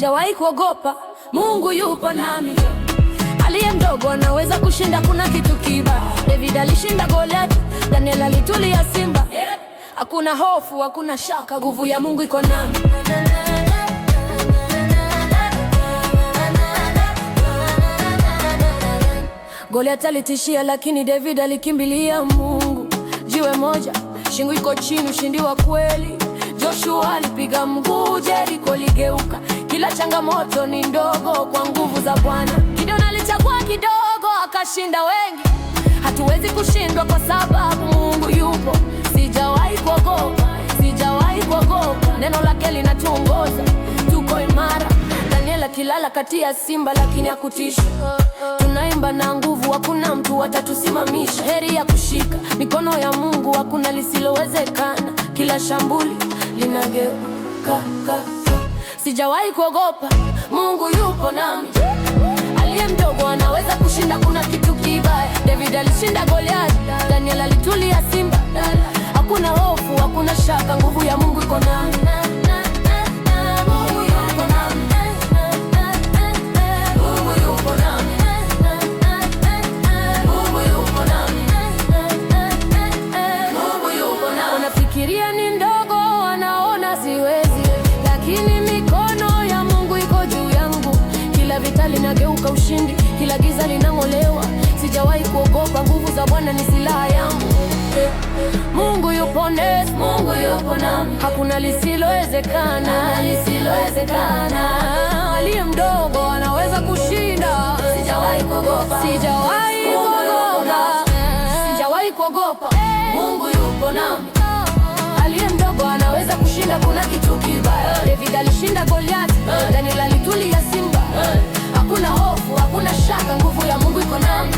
Sijawahi kuogopa, Mungu yupo nami. Aliye mdogo anaweza kushinda, kuna kitu kibaya. David alishinda Goliath, Daniel alitulia simba. Hakuna hofu, hakuna shaka, nguvu ya Mungu iko nami. Goliath alitishia, lakini David alikimbilia Mungu. Jiwe moja, shingo iko chini, ushindi wa kweli. Joshua alipiga mguu, Jericho ligeuka. Kila changamoto ni ndogo kwa nguvu za Bwana. Gideon alichagua kidogo, akashinda wengi. Hatuwezi kushindwa kwa sababu Mungu yupo. Sijawahi kuogopa, sijawahi kuogopa. Neno lake linatuongoza, tuko imara. Daniel akilala kati ya simba, lakini hakutisha. Tunaimba na nguvu, hakuna mtu atatusimamisha. Heri ya kushika mikono ya Mungu, hakuna lisilowezekana. Kila shambuli linageuka. Sijawahi kuogopa, Mungu yupo nami. Aliye mdogo anaweza kushinda, kuna kitu kibaya. David alishinda Goliath, Daniel alitulia simba. Hakuna hofu, hakuna shaka, nguvu ya Mungu iko nami. Unafikiria ni ndogo, wanaona siwezi, lakini mikono ya Mungu iko juu yangu. Kila vita linageuka ushindi, kila giza linang'olewa. Sijawahi kuogopa, nguvu za Bwana ni silaha yangu. Mungu yupo nasi, Mungu yupo nami. Hakuna lisilowezekana, lisilowezekana. Aliye mdogo anaweza kushinda. Sijawahi kuogopa, sijawahi kuogopa, sijawahi kuogopa. Mungu yupo nami. Aliye mdogo anaweza kushinda, kuna kitu kibaya. David alishinda Goliath, Daniel alitulia simba. Hakuna hofu, hakuna shaka, nguvu ya Mungu iko nami.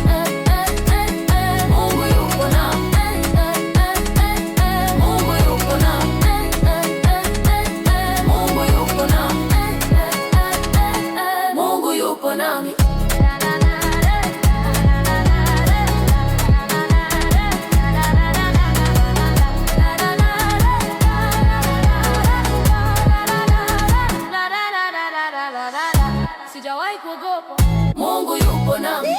Mungu yupo nami. Mungu yupo nami. Mungu yupo nami. Mungu yupo nami. Sijawahi kuogopa, Mungu yupo nami.